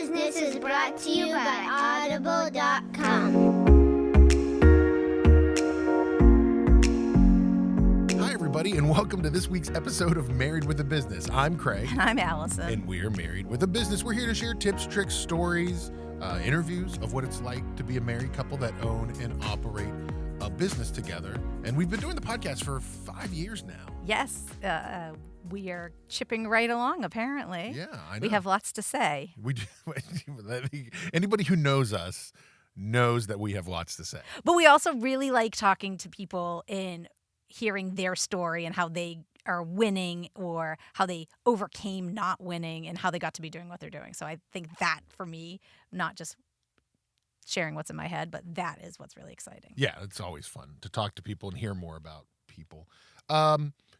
Business is brought to you by Audible.com. Hi, everybody, and welcome to this week's episode of Married with a Business. I'm Craig. And I'm Allison. And we're Married with a Business. We're here to share tips, tricks, stories, interviews of what it's like to be a married couple that own and operate a business together. And we've been doing the podcast for 5 years now. Yes, we are chipping right along, apparently. Yeah, I know. We have lots to say. We do. Anybody who knows us knows that we have lots to say. But we also really like talking to people and hearing their story and how they are winning or how they overcame not winning and how they got to be doing what they're doing. So I think that, for me, not just sharing what's in my head, but that is what's really exciting. Yeah, it's always fun to talk to people and hear more about people.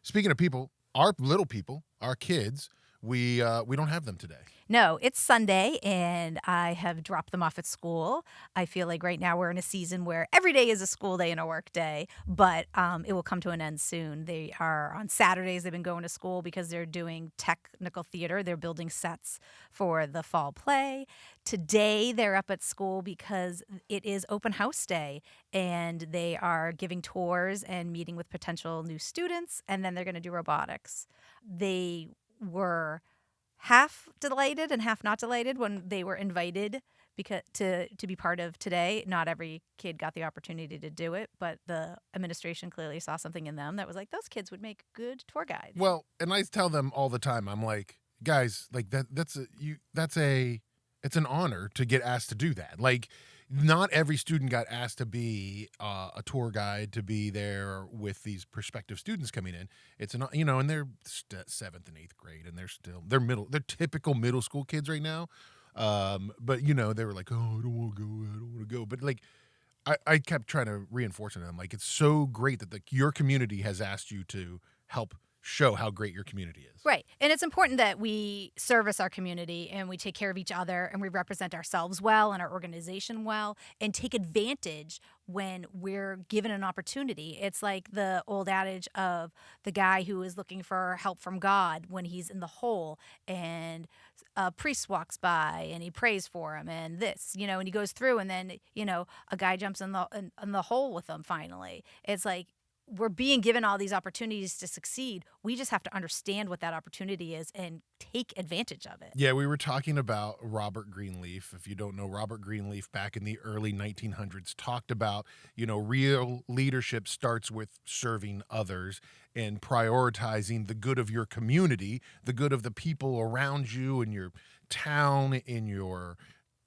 Speaking of people, our little people, our kids, we don't have them today. No, it's Sunday, and I have dropped them off at school. I feel like right now we're in a season where every day is a school day and a work day, but it will come to an end soon. They are on Saturdays. They've been going to school because they're doing technical theater. They're building sets for the fall play. Today, they're up at school because it is open house day, and they are giving tours and meeting with potential new students, and then they're going to do robotics. They were half delighted and half not delighted when they were invited to be part of today. Not every kid got the opportunity to do it, but the administration clearly saw something in them that was like, those kids would make good tour guides. Well, and I tell them all the time, I'm like, guys, like it's an honor to get asked to do that. Like, not every student got asked to be a tour guide, to be there with these prospective students coming in. It's and they're 7th and 8th grade, and they're typical middle school kids right now. But they were like, oh, I don't want to go. But like, I kept trying to reinforce to them, like, it's so great that your community has asked you to help show how great your community is. Right. And it's important that we service our community and we take care of each other and we represent ourselves well and our organization well and take advantage when we're given an opportunity. It's like the old adage of the guy who is looking for help from God when he's in the hole and a priest walks by and he prays for him and and he goes through and then, a guy jumps in the hole with him finally. It's like, we're being given all these opportunities to succeed. We just have to understand what that opportunity is and take advantage of it. Yeah, we were talking about Robert Greenleaf. If you don't know, Robert Greenleaf back in the early 1900s talked about, real leadership starts with serving others and prioritizing the good of your community, the good of the people around you in your town, in your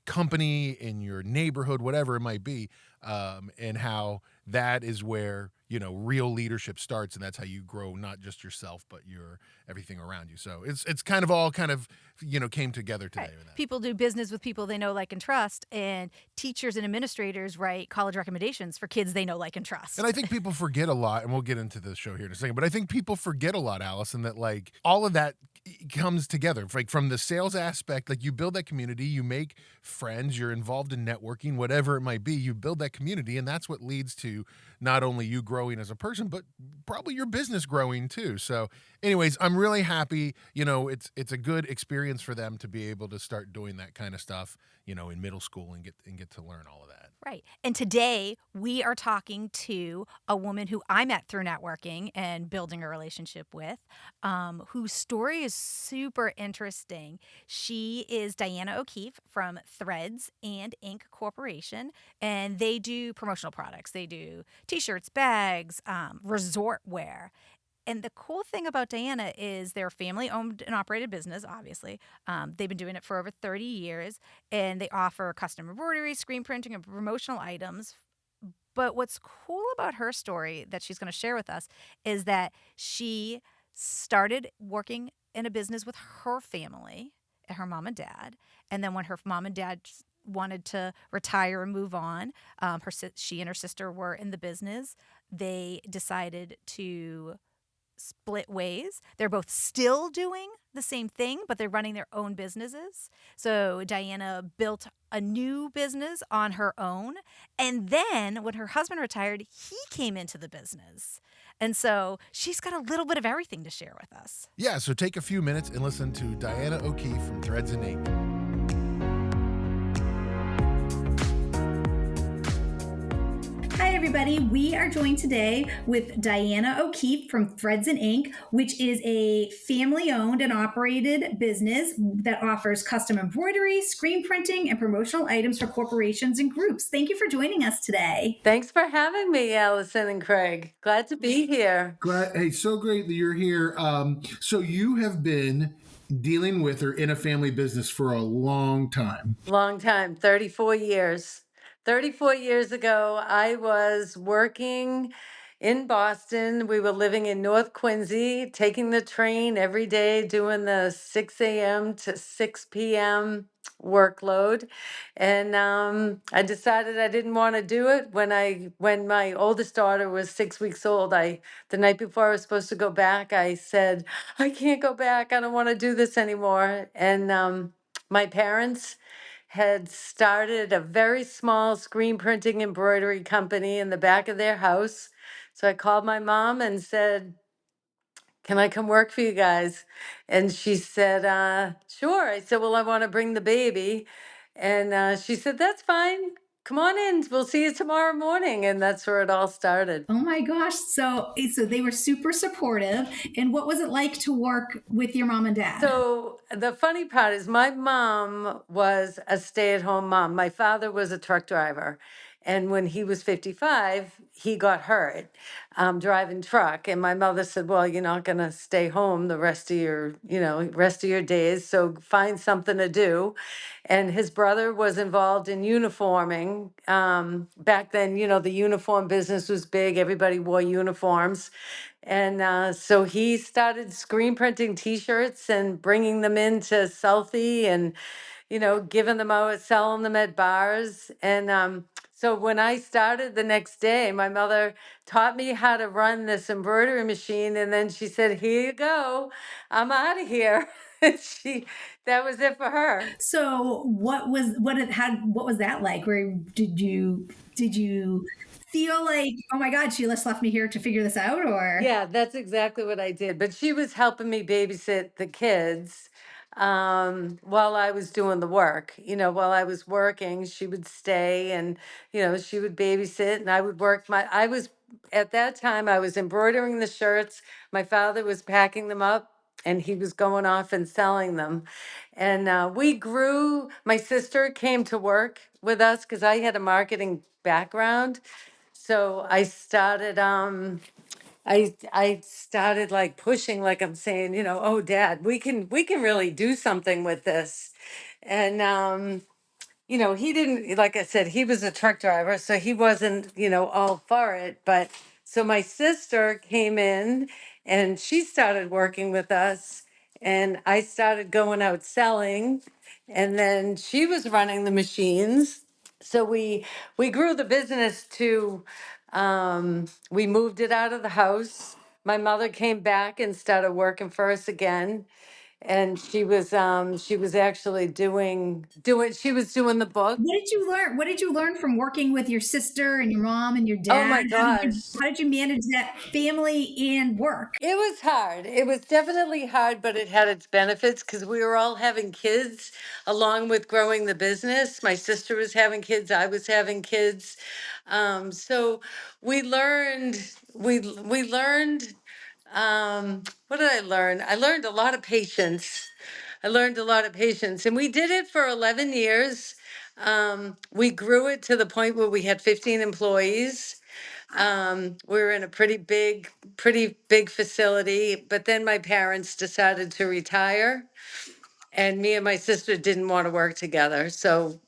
company, in your neighborhood, whatever it might be, and how that is where real leadership starts, and that's how you grow not just yourself but your everything around you. So it's kind of all came together today. Right. With that. People do business with people they know, like, and trust, and teachers and administrators write college recommendations for kids they know, like, and trust. And I think people forget a lot, and we'll get into the show here in a second, but I think people forget a lot, Allison, that like all of that comes together. Like from the sales aspect, like you build that community, you make friends, you're involved in networking, whatever it might be, you build that community, and that's what leads to not only you growing as a person, but probably your business growing too. So anyways, I'm really happy. It's a good experience for them to be able to start doing that kind of stuff, in middle school and get to learn all of that. Right. And today we are talking to a woman who I met through networking and building a relationship with, whose story is super interesting. She is Diana Okeefe from Threads and Ink Corporation, and they do promotional products. They do T-shirts, bags, resort wear. And the cool thing about Diana is they're a family-owned and operated business, obviously. They've been doing it for over 30 years, and they offer custom embroidery, screen printing, and promotional items. But what's cool about her story that she's going to share with us is that she started working in a business with her family, her mom and dad, and then when her mom and dad wanted to retire and move on, she and her sister were in the business. They decided to split ways. They're both still doing the same thing, but they're running their own businesses. So Diana built a new business on her own. And then when her husband retired, he came into the business. And so she's got a little bit of everything to share with us. Yeah, so take a few minutes and listen to Diana Okeefe from Threads and Ink. everybody. We are joined today with Diana Okeefe from Threads and Ink, which is a family owned and operated business that offers custom embroidery, screen printing, and promotional items for corporations and groups. Thank you for joining us today. Thanks for having me, Allison and Craig. Glad to be here. Hey, so great that you're here. So you have been dealing with or in a family business for a long time. Long time, 34 years. 34 years ago, I was working in Boston. We were living in North Quincy, taking the train every day, doing the 6 a.m. to 6 p.m. workload. And I decided I didn't want to do it when my oldest daughter was 6 weeks old. The night before I was supposed to go back, I said, I can't go back. I don't want to do this anymore. And my parents had started a very small screen printing embroidery company in the back of their house. So I called my mom and said, can I come work for you guys? And she said, sure. I said, well, I want to bring the baby. And she said, that's fine. Come on in. We'll see you tomorrow morning. And that's where it all started. Oh my gosh. So they were super supportive. And what was it like to work with your mom and dad? So the funny part is my mom was a stay-at-home mom. My father was a truck driver. And when he was 55, he got hurt driving truck. And my mother said, well, you're not going to stay home the rest of your days. So find something to do. And his brother was involved in uniforming. Back then, the uniform business was big. Everybody wore uniforms. And so he started screen printing T-shirts and bringing them into Southie and, giving them out, selling them at bars. And so when I started the next day, my mother taught me how to run this embroidery machine. And then she said, here you go, I'm out of here. That was it for her. So what was that like? Where did you feel like, oh my God, she just left me here to figure this out? Or Yeah, that's exactly what I did. But she was helping me babysit the kids while I was doing the work. While I was working, she would stay and, she would babysit and I would work at that time, I was embroidering the shirts. My father was packing them up and he was going off and selling them. And we grew. My sister came to work with us because I had a marketing background. So I started like pushing, like I'm saying, oh dad, we can really do something with this. And he didn't, like I said, he was a truck driver, so he wasn't, all for it. But so my sister came in and she started working with us and I started going out selling and then she was running the machines. So we grew the business to we moved it out of the house. My mother came back and started working for us again. And she was actually she was doing the book. what did you learn? What did you learn from working with your sister and your mom and your Oh dad? my gosh. How did you manage that family and work? It was hard. It was definitely hard, but it had its benefits because we were all having kids along with growing the business. My sister was having kids, I was having kids. So we learned what did I learn? I learned a lot of patience. And we did it for 11 years. We grew it to the point where we had 15 employees. We were in a pretty big facility, but then my parents decided to retire and me and my sister didn't want to work together. So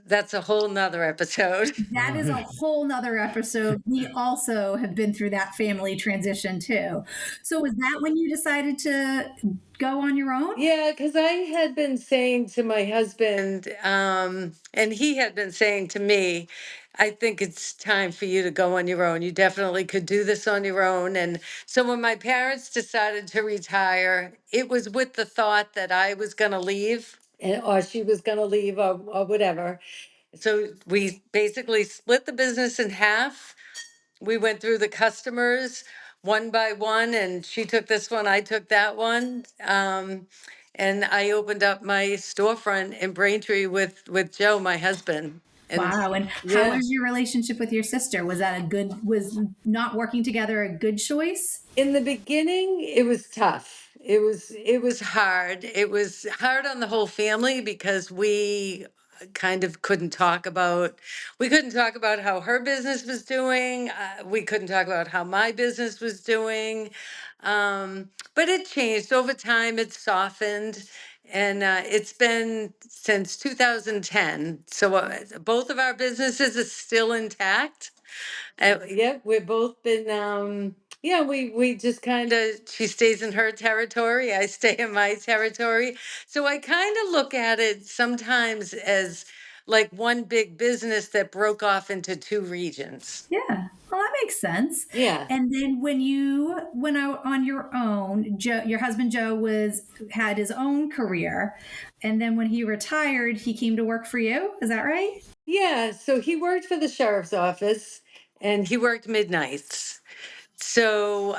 that's a whole nother episode. That is a whole nother episode. We also have been through that family transition too. So was that when you decided to go on your own? Yeah, because I had been saying to my husband, and he had been saying to me, I think it's time for you to go on your own. You definitely could do this on your own. And so when my parents decided to retire, it was with the thought that I was going to leave or she was going to leave or whatever. So we basically split the business in half. We went through the customers one by one, and she took this one, I took that one. And I opened up my storefront in Braintree with Joe, my husband. And Wow. And how yeah. is your relationship with your sister? Was not working together a good choice? In the beginning, it was tough. It was hard. It was hard on the whole family because kind of couldn't talk about how her business was doing. We couldn't talk about how my business was doing. But it changed over time. It softened. And it's been since 2010. So both of our businesses are still intact. Yeah, we've both been, yeah, we just kind of, she stays in her territory, I stay in my territory. So I kind of look at it sometimes as like one big business that broke off into two regions. Yeah. Well, that makes sense. Yeah. And then when you went out on your own, Joe, your husband Joe had his own career, and then when he retired, he came to work for you. Is that right? Yeah. So he worked for the sheriff's office and he worked midnights. So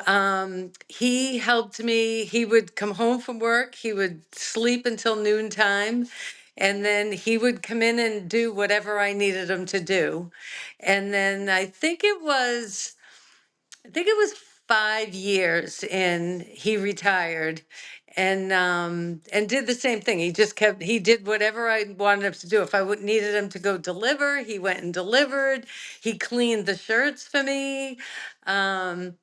he helped me. He would come home from work, he would sleep until noontime, and then he would come in and do whatever I needed him to do. And then I think it was 5 years in, he retired and did the same thing. He did whatever I wanted him to do. If needed him to go deliver, he went and delivered. He cleaned the shirts for me.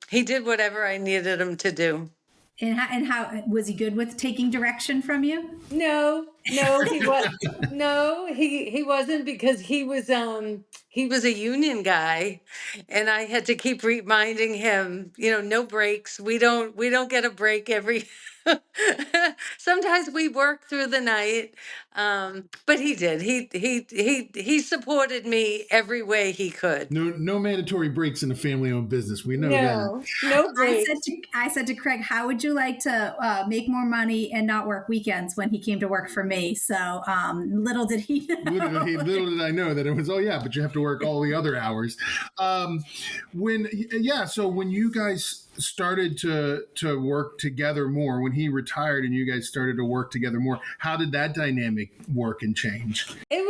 He did whatever I needed him to do. And how was he good with taking direction from you? No, no, he was no, he wasn't because he was a union guy and I had to keep reminding him, no breaks. We don't get a break every sometimes we work through the night. But he did. He supported me every way he could. No mandatory breaks in a family-owned business. We know that. No I said breaks. to I said to Craig, how would you like to make more money and not work weekends when he came to work for me? So little did he know. Little did I know that it was. Oh yeah, but you have to work all the other hours. So when you guys started to work together more, when he retired and you guys started to work together more, how did that dynamic work and change? It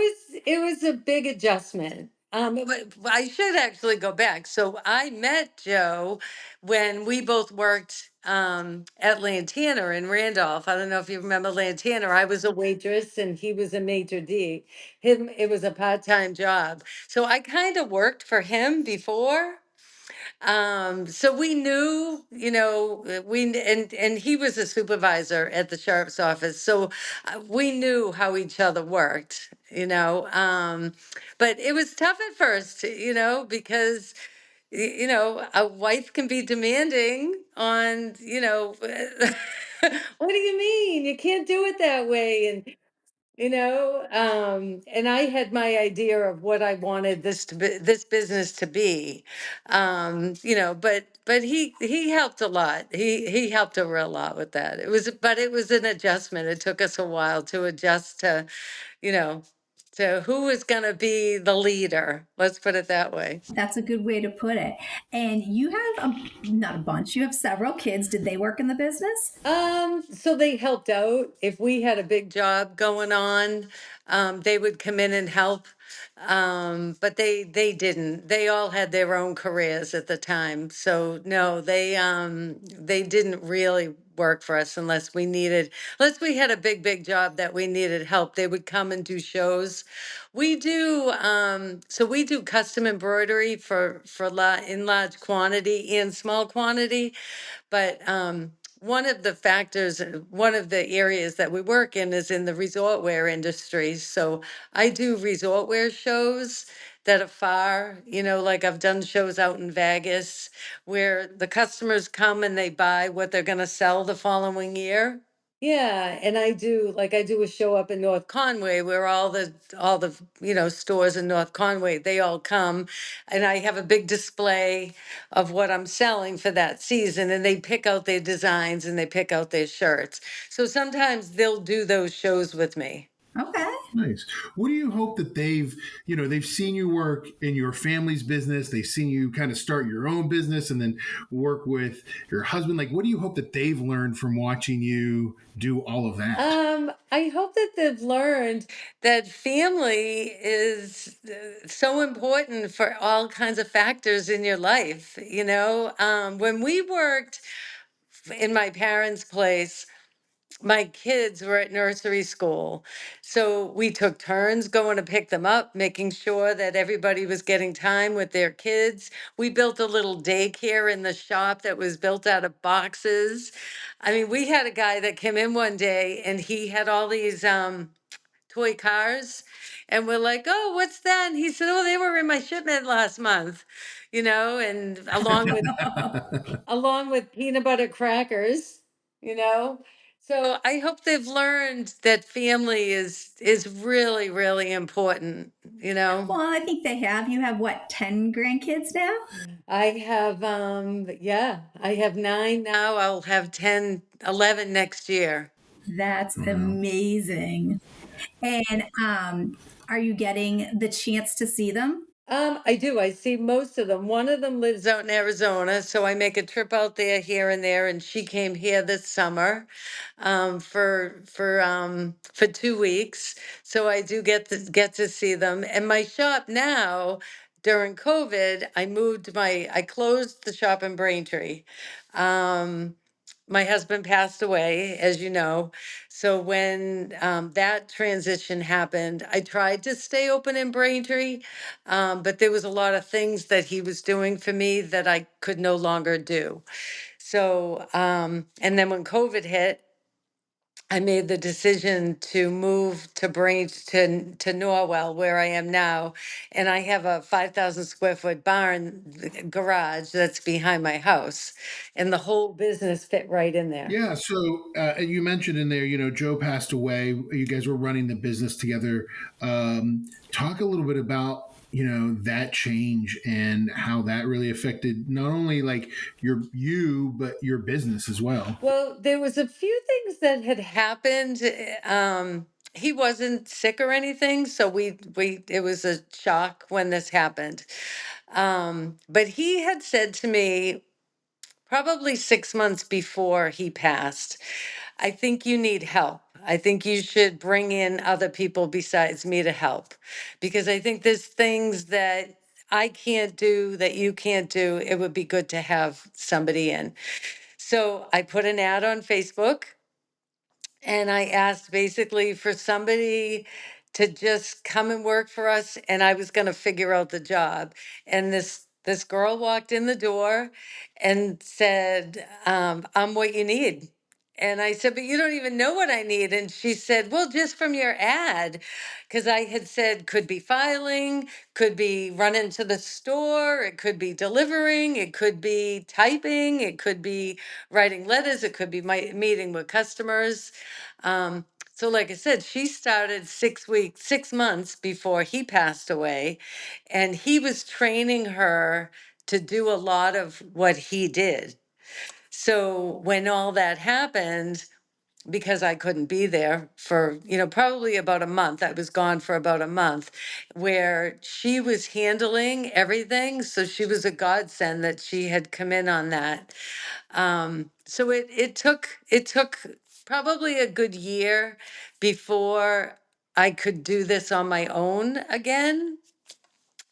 was a big adjustment. But I should actually go back. So I met Joe when we both worked at Lantana in Randolph. I don't know if you remember Lantana. I was a waitress and he was a maitre d'. It was a part-time job. So I kind of worked for him before. So we knew, and he was a supervisor at the sheriff's office. So we knew how each other worked. But it was tough at first, because, a wife can be demanding on, what do you mean? You can't do it that way. And I had my idea of what I wanted this business to be. But he helped a lot. He helped a real lot with that. But it was an adjustment. It took us a while to adjust you know, to who was going to be the leader. Let's put it that way. That's a good way to put it. And you have not a bunch. You have several kids. Did they work in the business? So they helped out. If we had a big job going on, they would come in and help. But they didn't. They all had their own careers at the time. So no, they didn't really work for us unless we had a big job that we needed help. They would come and do shows. So we do custom embroidery in large quantity and small quantity. But one of the areas that we work in is in the resort wear industry. So I do resort wear shows that are like I've done shows out in Vegas where the customers come and they buy what they're going to sell the following year. Yeah, and I do a show up in North Conway where all the stores in North Conway, they all come and I have a big display of what I'm selling for that season and they pick out their designs and they pick out their shirts. So sometimes they'll do those shows with me. Okay. Nice. What do you hope that they've seen you work in your family's business, they've seen you kind of start your own business and then work with your husband. Like, what do you hope that they've learned from watching you do all of that? I hope that they've learned that family is so important for all kinds of factors in your life. When we worked in my parents' place, my kids were at nursery school. So we took turns going to pick them up, making sure that everybody was getting time with their kids. We built a little daycare in the shop that was built out of boxes. I mean, we had a guy that came in one day and he had all these toy cars. And we're like, oh, what's that? And he said, oh, they were in my shipment last month, and along with peanut butter crackers, you know. So I hope they've learned that family is really, really important, you know. Well, I think they have. You have what, 10 grandkids now? I have I have 9 now. I'll have 10, 11 next year. That's Wow. amazing. And are you getting the chance to see them? I do. I see most of them. One of them lives out in Arizona, so I make a trip out there here and there. And she came here this summer, for 2 weeks. So I do get to see them. And my shop now, during COVID, I closed the shop in Braintree. Um, my husband passed away, as you know. So when that transition happened, I tried to stay open in Braintree, but there was a lot of things that he was doing for me that I could no longer do. So, and then when COVID hit, I made the decision to move to Norwell, where I am now, and I have a 5,000 square foot barn garage that's behind my house, and the whole business fit right in there. Yeah. So you mentioned in there, Joe passed away. You guys were running the business together. Talk a little bit about that change and how that really affected not only like but your business as well. Well, there was a few things that had happened. He wasn't sick or anything, so we it was a shock when this happened. But he had said to me probably 6 months before he passed, I think you need help. I think you should bring in other people besides me to help, because I think there's things that I can't do that you can't do. It would be good to have somebody in. So I put an ad on Facebook and I asked basically for somebody to just come and work for us, and I was going to figure out the job. And this girl walked in the door and said, I'm what you need. And I said, but you don't even know what I need. And she said, well, just from your ad, because I had said could be filing, could be running to the store, it could be delivering, it could be typing, it could be writing letters, it could be meeting with customers. So like I said, she started 6 months before he passed away, and he was training her to do a lot of what he did. So when all that happened, because I couldn't be there for, probably about a month, I was gone for about a month, where she was handling everything. So she was a godsend that she had come in on that. So it took probably a good year before I could do this on my own again.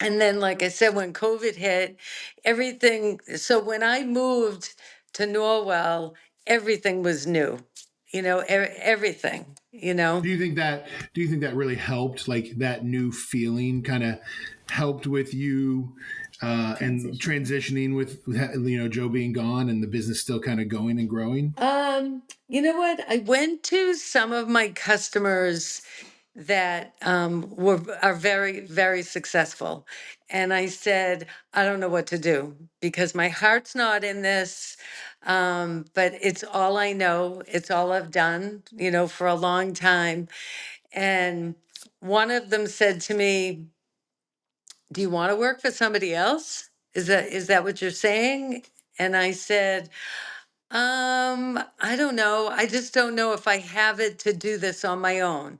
And then, like I said, when COVID hit, everything. So when I moved to Norwell, everything was new. Everything. Do you think that really helped, like that new feeling kind of helped with you and transitioning with Joe being gone and the business still kind of going and growing? You know what? I went to some of my customers that are very, very successful. And I said, I don't know what to do because my heart's not in this. But it's all I know. It's all I've done, for a long time. And one of them said to me, do you want to work for somebody else? Is that what you're saying? And I said, I don't know. I just don't know if I have it to do this on my own.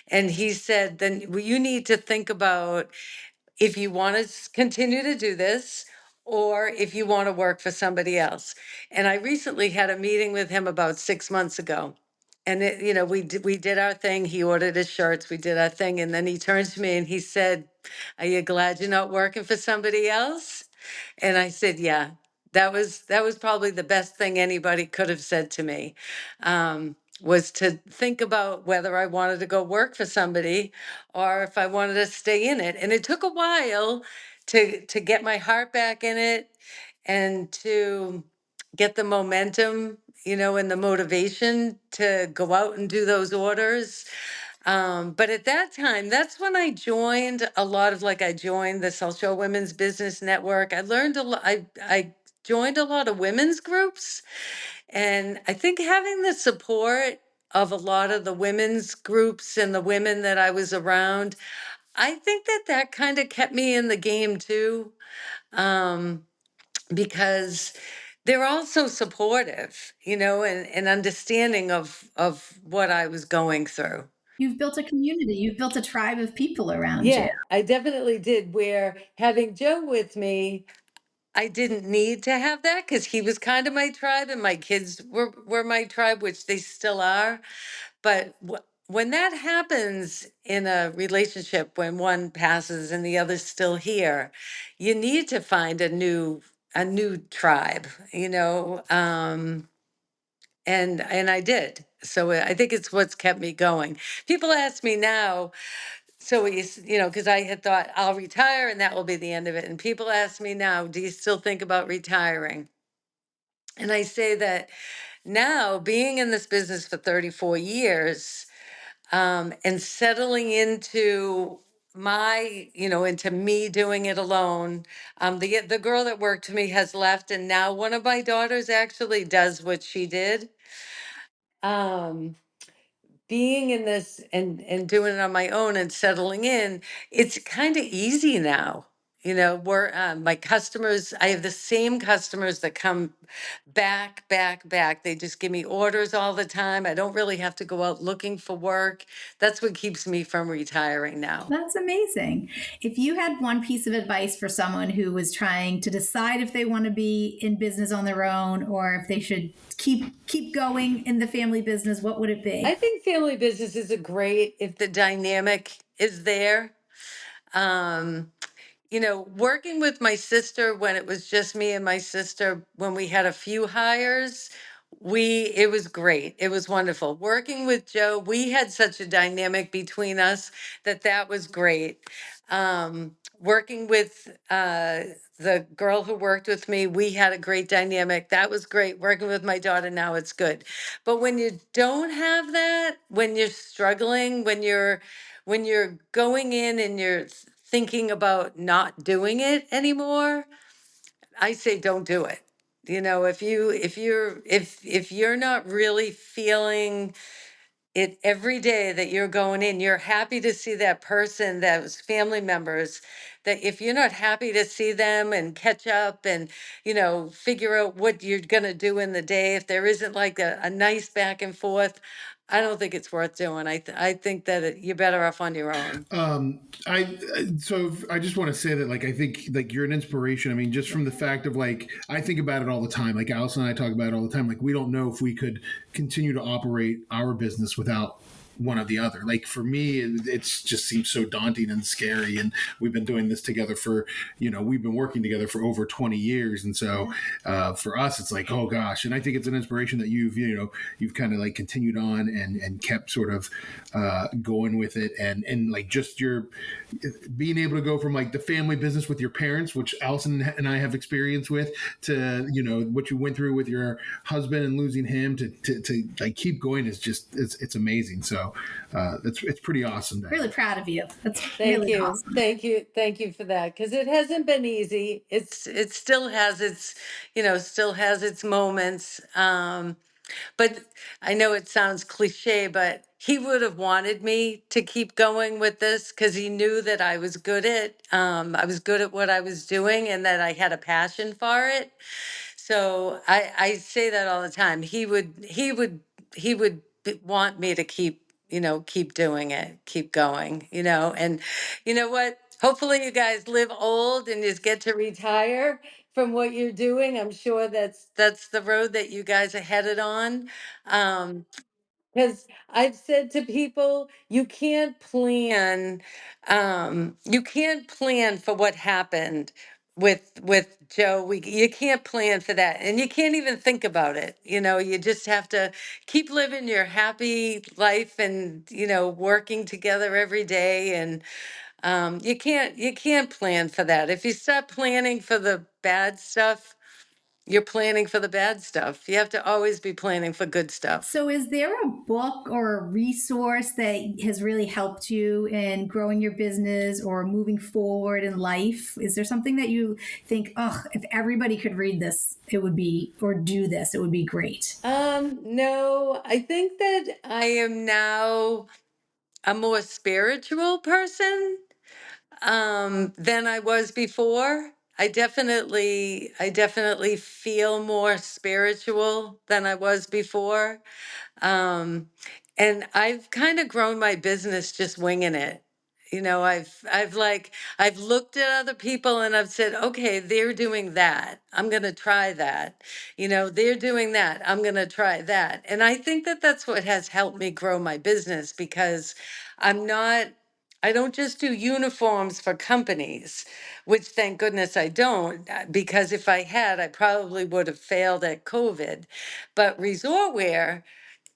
And he said, then you need to think about if you want to continue to do this or if you want to work for somebody else. And I recently had a meeting with him about 6 months ago. And we did our thing. He ordered his shirts. We did our thing. And then he turns to me and he said, "Are you glad you're not working for somebody else?" And I said, "Yeah." That was probably the best thing anybody could have said to me, was to think about whether I wanted to go work for somebody or if I wanted to stay in it. And it took a while to get my heart back in it and to get the momentum, and the motivation to go out and do those orders. But at that time, that's when I joined a lot of I joined the South Shore Women's Business Network. I learned a lot. I joined a lot of women's groups. And I think having the support of a lot of the women's groups and the women that I was around, I think that kind of kept me in the game too. Um, because they're also supportive, and understanding of what I was going through. You've built a community, you've built a tribe of people around you. Yeah, I definitely did. Where having Joe with me, I didn't need to have that because he was kind of my tribe and my kids were my tribe, which they still are. But when that happens in a relationship, when one passes and the other's still here, you need to find a new tribe, and I did. So I think it's what's kept me going. People ask me now, so because I had thought I'll retire and that will be the end of it. And people ask me now, do you still think about retiring? And I say that now, being in this business for 34 years, and settling into me doing it alone. The girl that worked for me has left, and now one of my daughters actually does what she did. Um, Being in this and doing it on my own and settling in, it's kind of easy now. We're my customers. I have the same customers that come back, back, back. They just give me orders all the time. I don't really have to go out looking for work. That's what keeps me from retiring now. That's amazing. If you had one piece of advice for someone who was trying to decide if they want to be in business on their own or if they should keep going in the family business, what would it I be? think family business is a great if the dynamic is there. Um, working with my sister when it was just me and my sister, when we had a few hires, it was great. It was wonderful. Working with Joe, we had such a dynamic between us that was great. Working with the girl who worked with me, we had a great dynamic. That was great. Working with my daughter now, it's good. But when you don't have that, when you're struggling, when you're going in and you're thinking about not doing it anymore, I say don't do it. If you're not really feeling it every day that you're going in, you're happy to see that person, those family members, that if you're not happy to see them and catch up and, figure out what you're going to do in the day, if there isn't a nice back and forth, I don't think it's worth doing. I think that you're better off on your own. I just want to say that I think you're an inspiration. I mean, just from the fact of I think about it all the time. Allison and I talk about it all the time. We don't know if we could continue to operate our business without one or the other. For me, it's just seems so daunting and scary. And we've been doing this together we've been working together for over 20 years. And so for us, it's oh gosh. And I think it's an inspiration that you've kind of continued on and kept sort of going with it. And just your being able to go from the family business with your parents, which Allison and I have experience with, to, what you went through with your husband and losing him to keep going is just, it's amazing. So it's pretty awesome. Really proud of you. That's Thank really you. awesome. Thank you for that. Because it hasn't been easy. It still has its moments. But I know it sounds cliche, but he would have wanted me to keep going with this because he knew that I was good at what I was doing and that I had a passion for it. So I say that all the time. He would want me to keep doing it, keep going, and you know what? Hopefully you guys live old and just get to retire from what you're doing. I'm sure that's the road that you guys are headed on. Um, because I've said to people, you can't plan for what happened with Joe. You can't plan for that, and you can't even think about it. You just have to keep living your happy life, and working together every day. And you can't plan for that. If you start planning for the bad stuff, you're planning for the bad stuff. You have to always be planning for good stuff. So, is there a book or a resource that has really helped you in growing your business or moving forward in life? Is there something that you think, oh, if everybody could read this, it would be, or do this, it would be great? No, I think that I am now a more spiritual person than I was before. I definitely feel more spiritual than I was before. Um, and I've kind of grown my business just winging it. I've looked at other people and I've said, okay, they're doing that. I'm going to try that. They're doing that. I'm going to try that. And I think that that's what has helped me grow my business, because I'm not I don't just do uniforms for companies, which thank goodness I don't, because if I had, I probably would have failed at COVID. But resort wear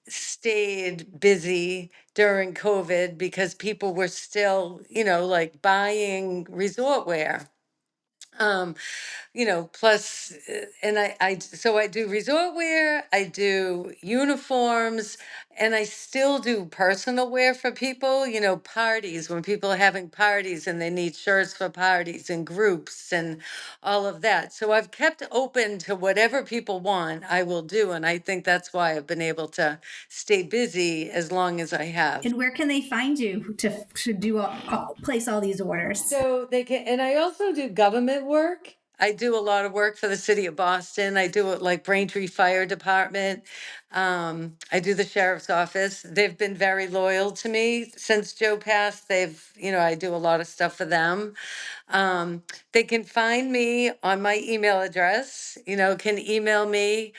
stayed busy during COVID because people were still, like buying resort wear. Um, plus, and so I do resort wear, I do uniforms, and I still do personal wear for people, parties, when people are having parties and they need shirts for parties and groups and all of that. So I've kept open to whatever people want, I will do. And I think that's why I've been able to stay busy as long as I have. And where can they find you to place all these orders? So they can, and I also do government work. I do a lot of work for the city of Boston. I do it like Braintree Fire Department. I do the sheriff's office. They've been very loyal to me since Joe passed. I do a lot of stuff for them. They can find me on my email address, can email me,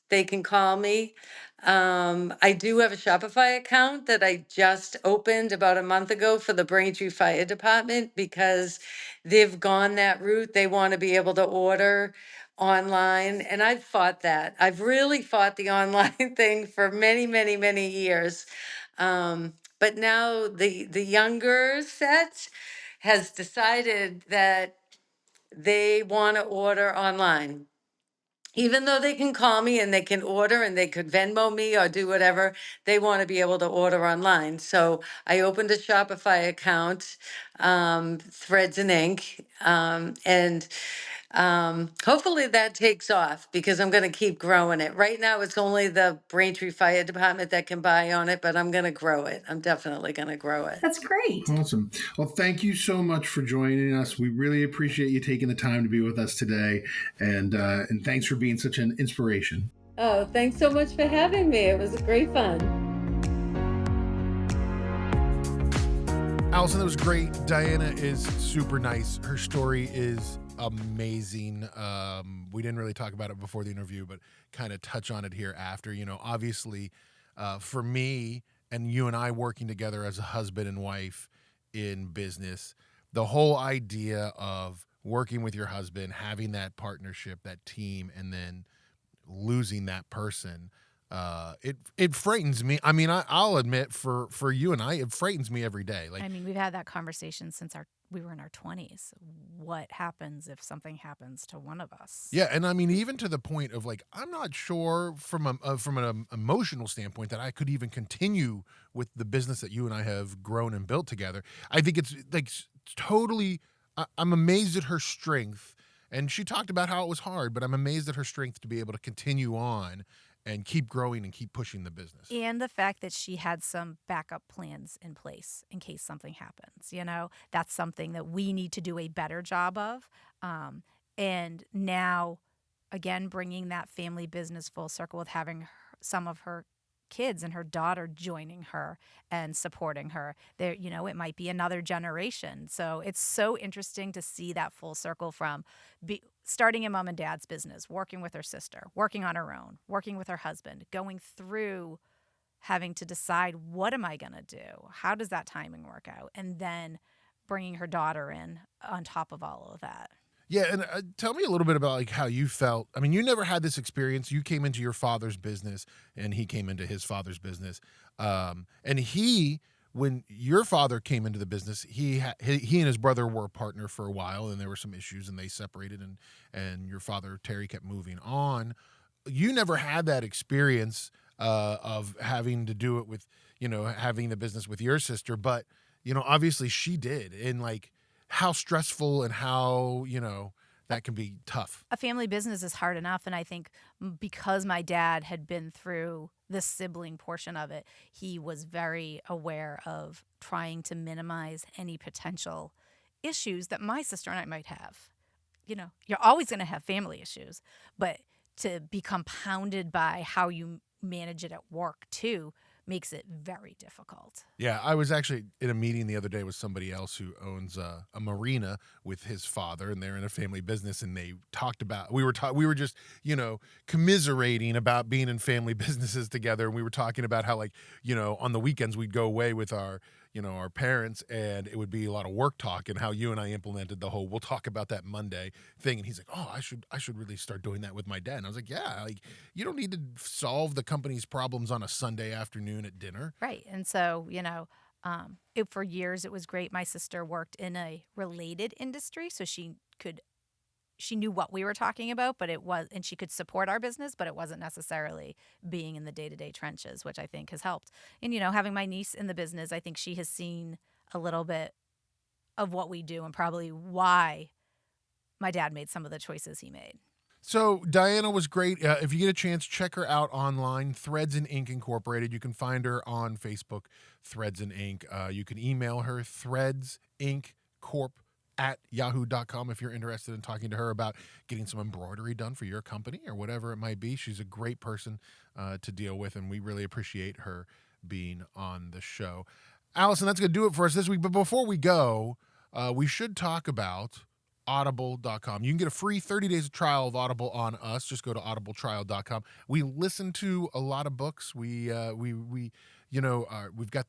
they can call me. I do have a Shopify account that I just opened about a month ago for the Braintree Fire Department, because they've gone that route. They want to be able to order online. And I've fought that. I've really fought the online thing for many, many, many years. But now the younger set has decided that they want to order online. Even though they can call me and they can order and they could Venmo me or do whatever, they want to be able to order online. So I opened a Shopify account, Threads and Ink, and hopefully that takes off, because I'm going to keep growing it. Right now, it's only the Braintree Fire Department that can buy on it, but I'm going to grow it. I'm definitely going to grow it. That's great. Awesome. Well, thank you so much for joining us. We really appreciate you taking the time to be with us today, and thanks for being such an inspiration. Oh, thanks so much for having me. It was great fun. Allison, that was great. Diana is super nice. Her story is amazing. We didn't really talk about it before the interview, but kind of touch on it here after. Obviously, for me and you and I working together as a husband and wife in business, the whole idea of working with your husband, having that partnership, that team, and then losing that person, it frightens me. I mean, I'll admit, for you and I, it frightens me every day. Like, I mean, we've had that conversation since we were in our 20s. What happens if something happens to one of us? yeah, and I mean, even to the point of like, I'm not sure from an emotional standpoint that I could even continue with the business that you and I have grown and built together. I think it's like totally. I'm amazed at her strength, and she talked about how it was hard, but I'm amazed at her strength to be able to continue on and keep growing and keep pushing the business. And the fact that she had some backup plans in place in case something happens. That's something that we need to do a better job of. And now again, bringing that family business full circle with having some of her kids and her daughter joining her and supporting her. There, it might be another generation. So it's so interesting to see that full circle from starting in mom and dad's business, working with her sister, working on her own, working with her husband, going through having to decide, what am I going to do? How does that timing work out? And then bringing her daughter in on top of all of that. Yeah, and tell me a little bit about like how you felt. I mean, you never had this experience. You came into your father's business, and he came into his father's business. And when your father came into the business, he and his brother were a partner for a while, and there were some issues, and they separated, and your father Terry kept moving on. You never had that experience of having to do it with, having the business with your sister, but obviously she did, and like, how stressful and how, that can be tough. A family business is hard enough. And I think because my dad had been through the sibling portion of it, he was very aware of trying to minimize any potential issues that my sister and I might have. You're always going to have family issues, but to be compounded by how you manage it at work too makes it very difficult. Yeah, I was actually in a meeting the other day with somebody else who owns a marina with his father, and they're in a family business, and they talked about, we were just, commiserating about being in family businesses together, and we were talking about how, like, on the weekends we'd go away with our parents, and it would be a lot of work talk, and how you and I implemented the whole, we'll talk about that Monday thing. And he's like, oh, I should really start doing that with my dad. And I was like, yeah, like, you don't need to solve the company's problems on a Sunday afternoon at dinner. Right. And so, for years it was great. My sister worked in a related industry, so she knew what we were talking about, and she could support our business, but it wasn't necessarily being in the day-to-day trenches, which I think has helped. And, having my niece in the business, I think she has seen a little bit of what we do and probably why my dad made some of the choices he made. So Diana was great. If you get a chance, check her out online, Threads and Ink Incorporated. You can find her on Facebook, Threads and Ink. You can email her, threadsinkcorp@yahoo.com if you're interested in talking to her about getting some embroidery done for your company or whatever it might be. She's a great person to deal with, and we really appreciate her being on the show. Allison, that's going to do it for us this week. But before we go, we should talk about audible.com. You can get a free 30 days of trial of Audible on us. Just go to audibletrial.com. We listen to a lot of books. We've got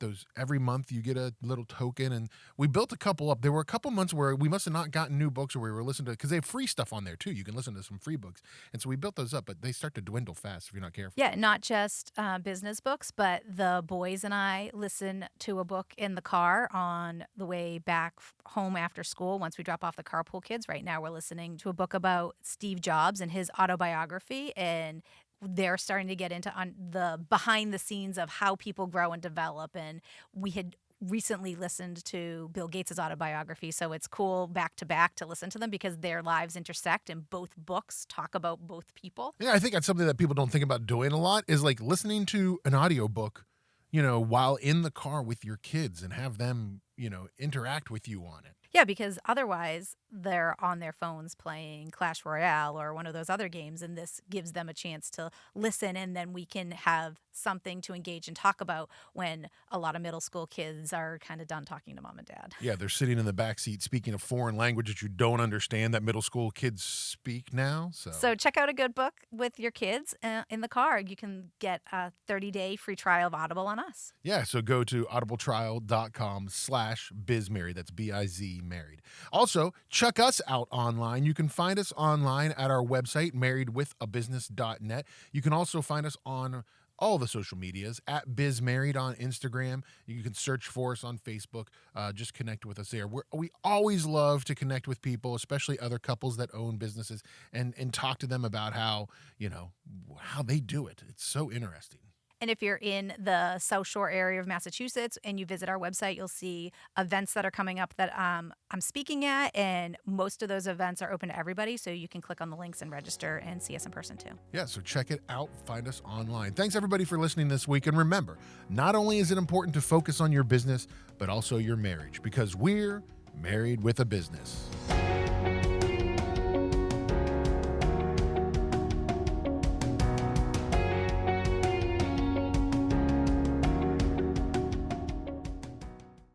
those every month. You get a little token, and we built a couple up. There were a couple months where we must have not gotten new books, or we were listening to, because they have free stuff on there too. You can listen to some free books. And so we built those up, but they start to dwindle fast if you're not careful. Yeah, not just business books, but the boys and I listen to a book in the car on the way back home after school once we drop off the carpool kids. Right now we're listening to a book about Steve Jobs and his autobiography, and they're starting to get into the behind the scenes of how people grow and develop. And we had recently listened to Bill Gates' autobiography, so it's cool back to back to listen to them because their lives intersect and both books talk about both people. Yeah, I think that's something that people don't think about doing a lot, is like listening to an audiobook, while in the car with your kids, and have them, interact with you on it. Yeah, because otherwise they're on their phones playing Clash Royale or one of those other games, and this gives them a chance to listen, and then we can have something to engage and talk about when a lot of middle school kids are kind of done talking to mom and dad. Yeah, they're sitting in the back seat speaking a foreign language that you don't understand that middle school kids speak now. So check out a good book with your kids in the car. You can get a 30-day free trial of Audible on us. Yeah, so go to audibletrial.com/bizmarried. That's B-I-Z married. Also, check us out online. You can find us online at our website, marriedwithabusiness.net. You can also find us on all the social medias at BizMarried on Instagram. You can search for us on Facebook. Just connect with us there. We always love to connect with people, especially other couples that own businesses, and talk to them about how they do it. It's so interesting. And if you're in the South Shore area of Massachusetts and you visit our website, you'll see events that are coming up that I'm speaking at, and most of those events are open to everybody, so you can click on the links and register and see us in person too. Yeah, so check it out. Find us online. Thanks, everybody, for listening this week. And remember, not only is it important to focus on your business, but also your marriage, because we're married with a business.